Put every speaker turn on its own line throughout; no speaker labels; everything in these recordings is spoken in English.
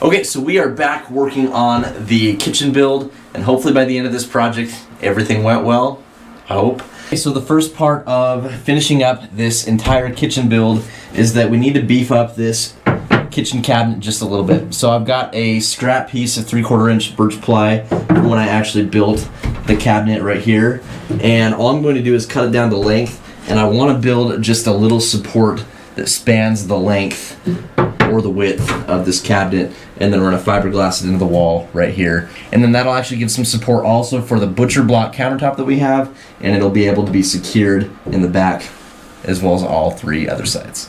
Okay, so we are back working on the kitchen build, and hopefully by the end of this project, everything went well, I hope. Okay, so the first part of finishing up this entire kitchen build is that we need to beef up this kitchen cabinet just a little bit. So I've got a scrap piece of 3/4 inch birch ply from when I actually built the cabinet right here, and all I'm going to do is cut it down to length, and I want to build just a little support that spans the length or the width of this cabinet, and then we're going to fiberglass it into the wall right here. And then that'll actually give some support also for the butcher block countertop that we have, and it'll be able to be secured in the back as well as all three other sides.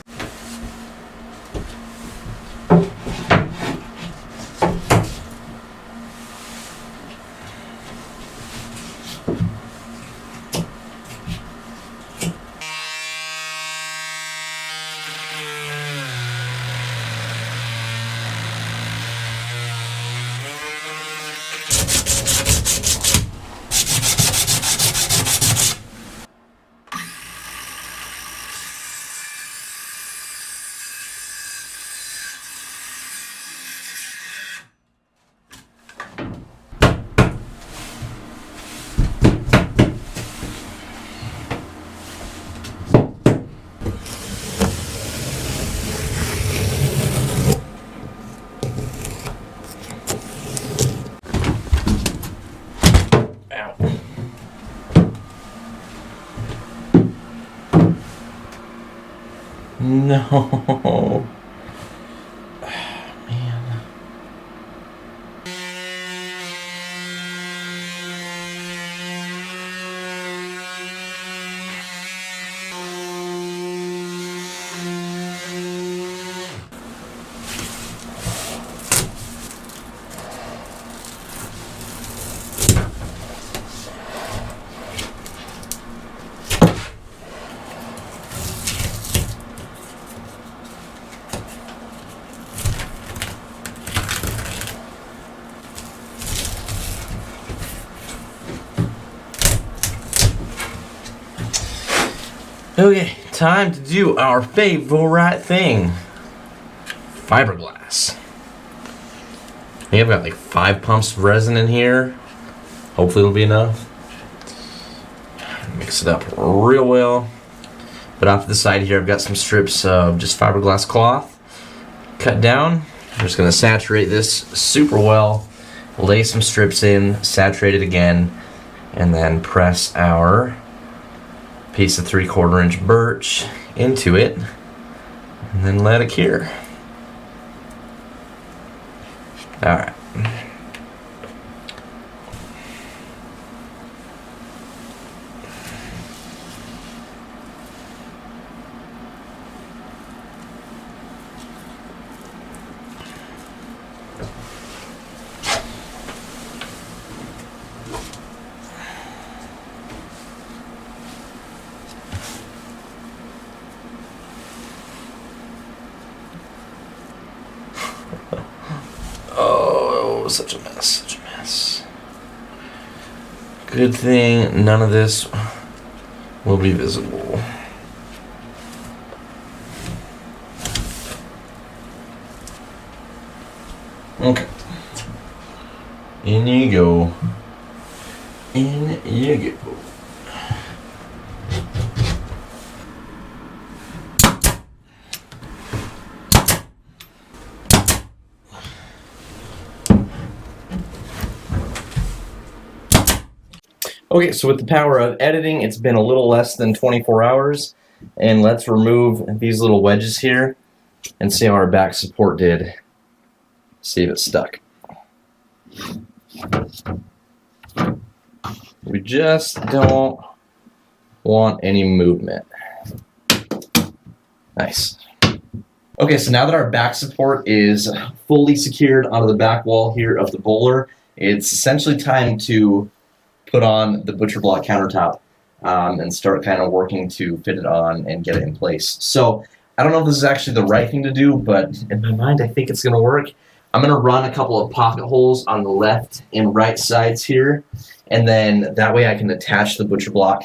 No. Man. Okay, time to do our favorite thing. Fiberglass. I think I've got like 5 pumps of resin in here. Hopefully it'll be enough. Mix it up real well. But off to the side here I've got some strips of just fiberglass cloth cut down. I'm just going to saturate this super well, lay some strips in, saturate it again, and then press our piece of 3/4 inch birch into it, and then let it cure. All right. Oh, such a mess, such a mess. Good thing none of this will be visible. Okay. In you go. In you go. Okay, so with the power of editing, it's been a little less than 24 hours, and let's remove these little wedges here and see how our back support did. See if it stuck. We just don't want any movement. Nice. Okay, so now that our back support is fully secured onto the back wall here of the Boler, it's essentially time to put on the butcher block countertop and start kind of working to fit it on and get it in place. So I don't know if this is actually the right thing to do, but in my mind I think it's going to work. I'm going to run a couple of pocket holes on the left and right sides here, and then that way I can attach the butcher block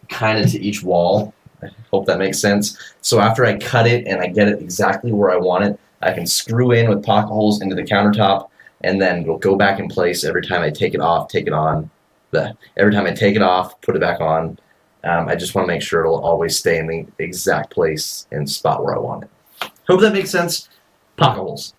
kind of to each wall. I hope that makes sense. So after I cut it and I get it exactly where I want it, I can screw in with pocket holes into the countertop, and then it'll go back in place every time I take it off, take it on. Every time I take it off, put it back on. I just want to make sure it'll always stay in the exact place and spot where I want it. Hope that makes sense. Pocket holes.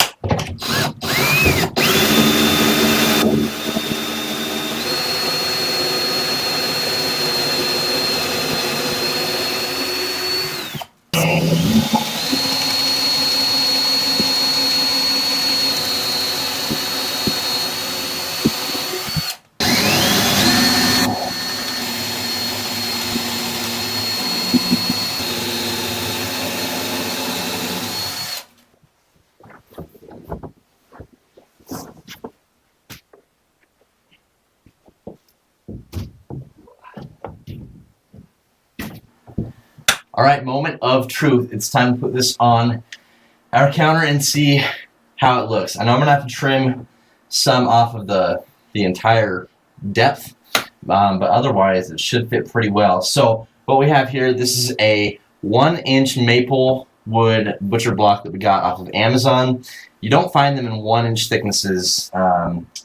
All right, moment of truth. It's time to put this on our counter and see how it looks. I know I'm gonna have to trim some off of the entire depth, but otherwise it should fit pretty well. So what we have here, this is a 1-inch maple wood butcher block that we got off of Amazon. You don't find them in 1-inch thicknesses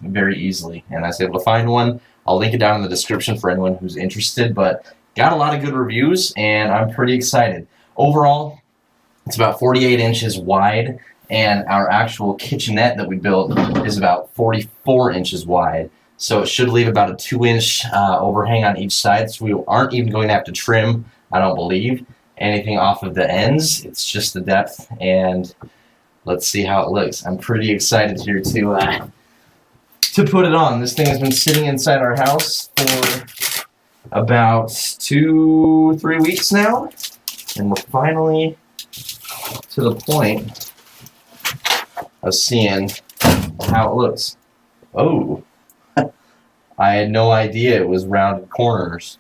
very easily, and I was able to find one. I'll link it down in the description for anyone who's interested, but got a lot of good reviews, and I'm pretty excited. Overall, it's about 48 inches wide, and our actual kitchenette that we built is about 44 inches wide. So it should leave about a 2-inch overhang on each side, so we aren't even going to have to trim, I don't believe, anything off of the ends. It's just the depth, and let's see how it looks. I'm pretty excited here to put it on. This thing has been sitting inside our house for about 2-3 weeks now, and we're finally to the point of seeing how it looks. Oh, I had no idea it was rounded corners.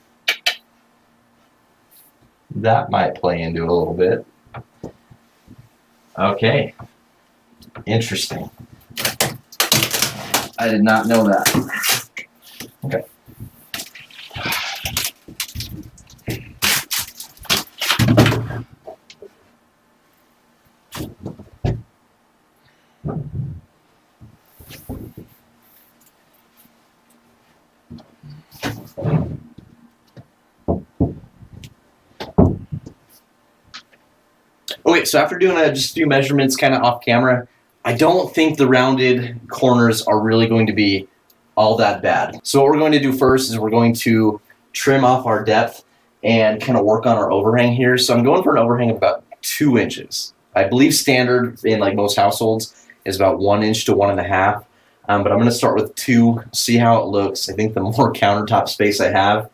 That might play into it a little bit. Okay, interesting. I did not know that. Okay. Okay, so after doing just a few measurements kind of off camera, I don't think the rounded corners are really going to be all that bad. So what we're going to do first is we're going to trim off our depth and kind of work on our overhang here. So I'm going for an overhang of about 2 inches. I believe standard in like most households is about 1 inch to 1.5. But I'm going to start with 2, see how it looks. I think the more countertop space I have,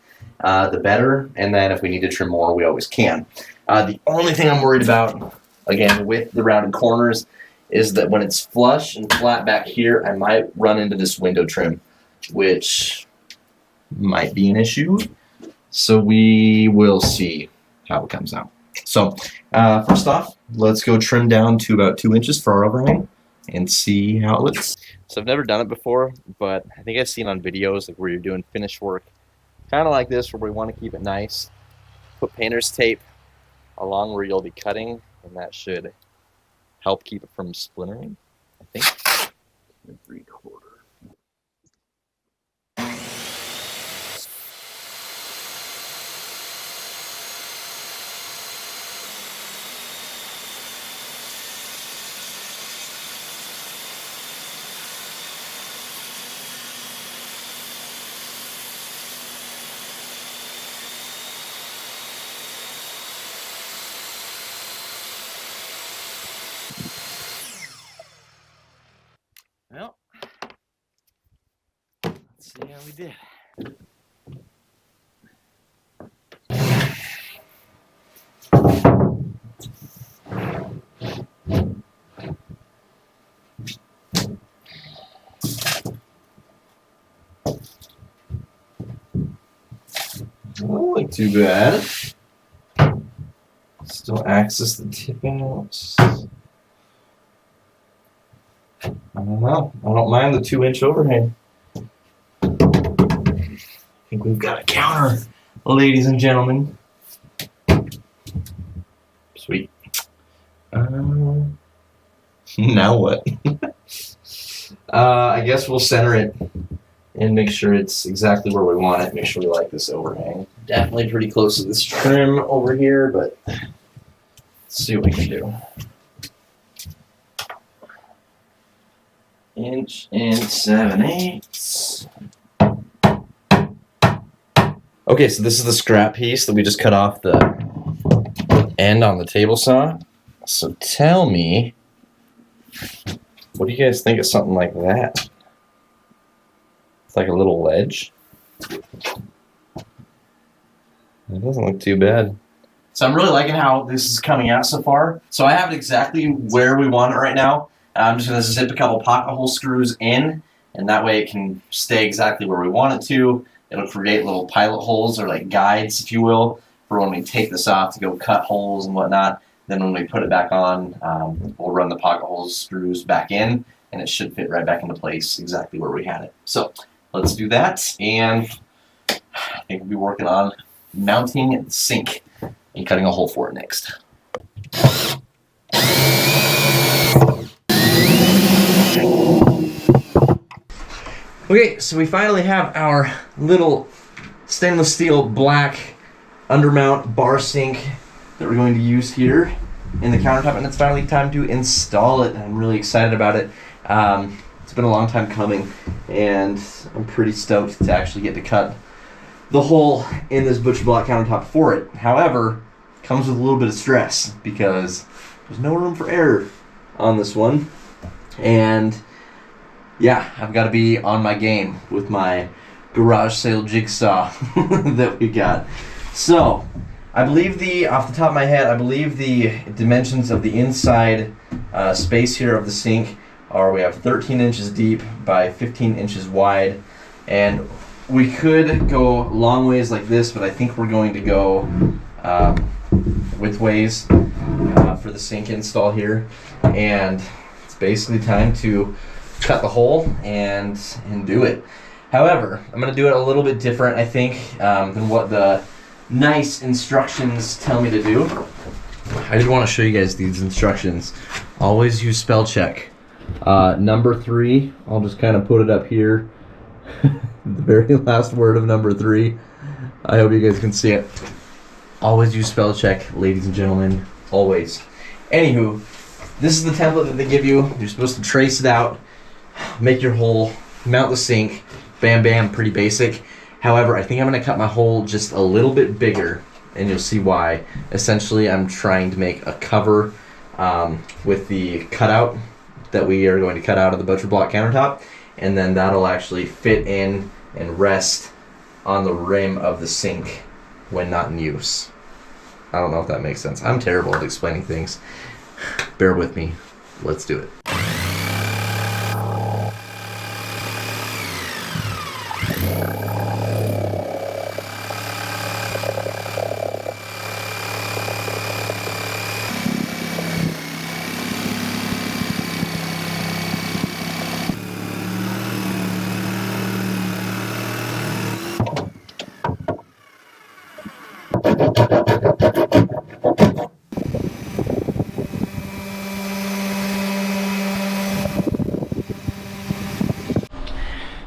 the better. And then if we need to trim more, we always can. The only thing I'm worried about, again, with the rounded corners, is that when it's flush and flat back here, I might run into this window trim, which might be an issue. So we will see how it comes out. So first off, let's go trim down to about 2 inches for our overhang and see how it looks. So I've never done it before, but I think I've seen on videos like where you're doing finish work, kind of like this, where we want to keep it nice. Put painter's tape along where you'll be cutting, and that should help keep it from splintering, I think. 3/4. Well, let's see how we did. Not like too bad. Still access the tip out. I don't know. I don't mind the 2-inch overhang. I think we've got a counter, ladies and gentlemen. Sweet. Now what? I guess we'll center it and make sure it's exactly where we want it. Make sure we like this overhang. Definitely pretty close to this trim over here, but let's see what we can do. Inch and 7/8. Okay, so this is the scrap piece that we just cut off the end on the table saw. So tell me, what do you guys think of something like that? It's like a little ledge. It doesn't look too bad. So I'm really liking how this is coming out so far. So I have it exactly where we want it right now. I'm just going to zip a couple pocket hole screws in, and that way it can stay exactly where we want it to. It'll create little pilot holes, or like guides, if you will, for when we take this off to go cut holes and whatnot. Then when we put it back on, we'll run the pocket hole screws back in, and it should fit right back into place exactly where we had it. So let's do that, and I think we'll be working on mounting the sink and cutting a hole for it next. Okay, so we finally have our little stainless steel black undermount bar sink that we're going to use here in the countertop, and it's finally time to install it. I'm really excited about it. It's been a long time coming, and I'm pretty stoked to actually get to cut the hole in this butcher block countertop for it. However, it comes with a little bit of stress because there's no room for error on this one, and yeah, I've got to be on my game with my garage sale jigsaw that we got. So, I believe off the top of my head, I believe the dimensions of the inside space here of the sink are, we have 13 inches deep by 15 inches wide, and we could go long ways like this, but I think we're going to go width ways for the sink install here, and it's basically time to cut the hole and do it. However, I'm going to do it a little bit different, I think, than what the nice instructions tell me to do. I did want to show you guys these instructions. Always use spell check. Number 3, I'll just kind of put it up here. The very last word of number 3. I hope you guys can see it. Always use spell check, ladies and gentlemen. Always. Anywho, this is the template that they give you. You're supposed to trace it out, make your hole, mount the sink, bam bam, pretty basic. However, I think I'm going to cut my hole just a little bit bigger, and you'll see why. Essentially, I'm trying to make a cover with the cutout that we are going to cut out of the butcher block countertop, and then that'll actually fit in and rest on the rim of the sink when not in use. I don't know if that makes sense. I'm terrible at explaining things. Bear with me. Let's do it.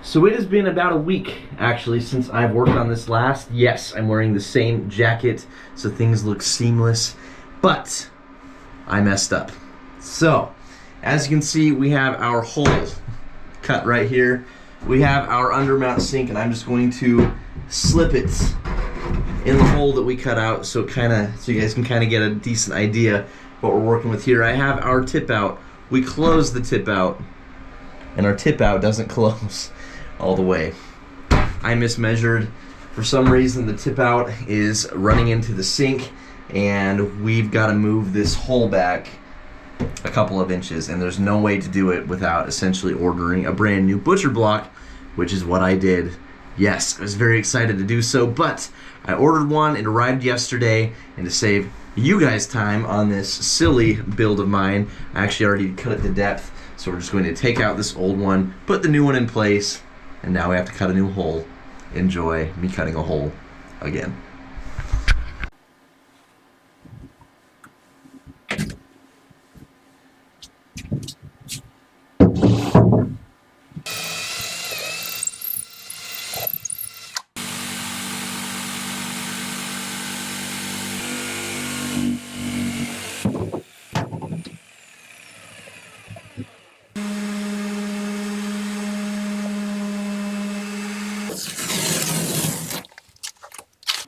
So it has been about a week, actually, since I've worked on this last. Yes, I'm wearing the same jacket, so things look seamless, but I messed up. So, as you can see, we have our hole cut right here. We have our undermount sink, and I'm just going to slip it in the hole that we cut out, so you guys can kind of get a decent idea what we're working with here. I have our tip out. We close the tip out, and our tip out doesn't close all the way. I mismeasured. For some reason, the tip out is running into the sink, and we've got to move this hole back a couple of inches, and there's no way to do it without essentially ordering a brand new butcher block, which is what I did. Yes, I was very excited to do so, but I ordered one. It arrived yesterday, and to save you guys time on this silly build of mine, I actually already cut it to depth, so we're just going to take out this old one, put the new one in place, and now we have to cut a new hole. Enjoy me cutting a hole again.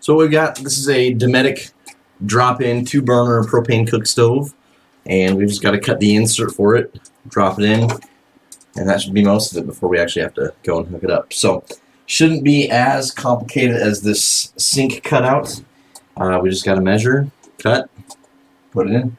So what we've got, this is a Dometic drop-in 2-burner propane cook stove, and we've just got to cut the insert for it, drop it in, and that should be most of it before we actually have to go and hook it up. So shouldn't be as complicated as this sink cutout. We just got to measure, cut, put it in.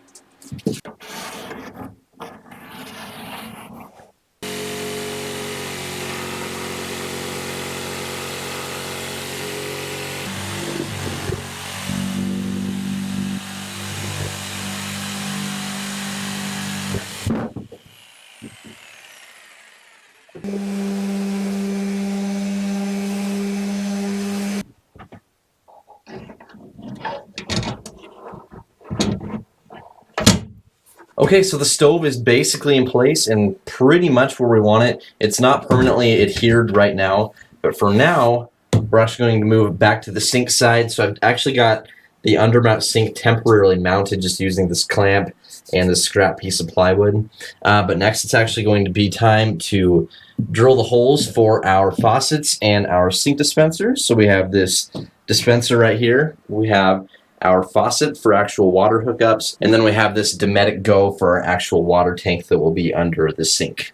Okay, so the stove is basically in place and pretty much where we want it. It's not permanently adhered right now, but for now, we're actually going to move it back to the sink side. So I've actually got the undermount sink temporarily mounted just using this clamp and this scrap piece of plywood. But next it's actually going to be time to drill the holes for our faucets and our sink dispensers. So we have this dispenser right here. We have our faucet for actual water hookups, and then we have this Dometic Go for our actual water tank that will be under the sink.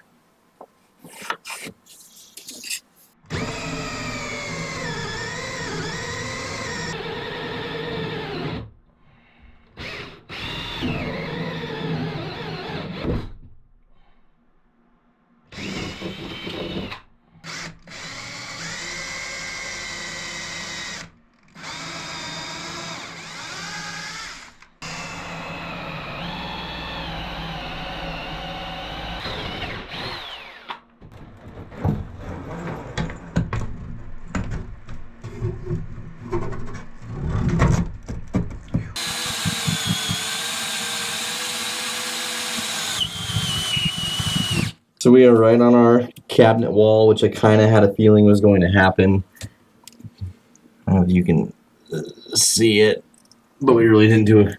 So we are right on our cabinet wall, which I kind of had a feeling was going to happen. I don't know if you can see it, but we really didn't do a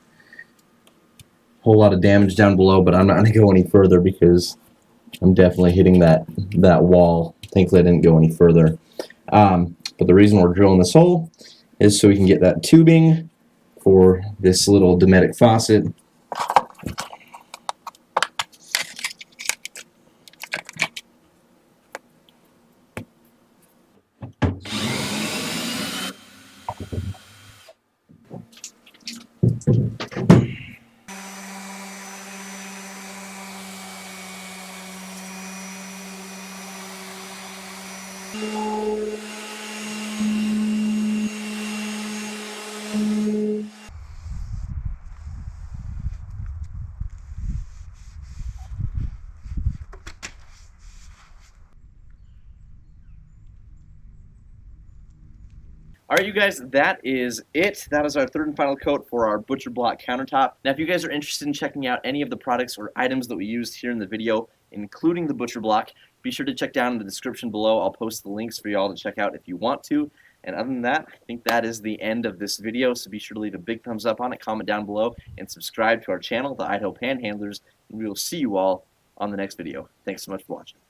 whole lot of damage down below, but I'm not going to go any further because I'm definitely hitting that wall. Thankfully I didn't go any further. But the reason we're drilling this hole is so we can get that tubing for this little Dometic faucet. Alright, you guys, that is it. That is our third and final coat for our butcher block countertop. Now, if you guys are interested in checking out any of the products or items that we used here in the video, including the butcher block, be sure to check down in the description below. I'll post the links for you all to check out if you want to. And other than that, I think that is the end of this video, so be sure to leave a big thumbs up on it, comment down below, and subscribe to our channel, the Idaho Panhandlers, and we will see you all on the next video. Thanks so much for watching.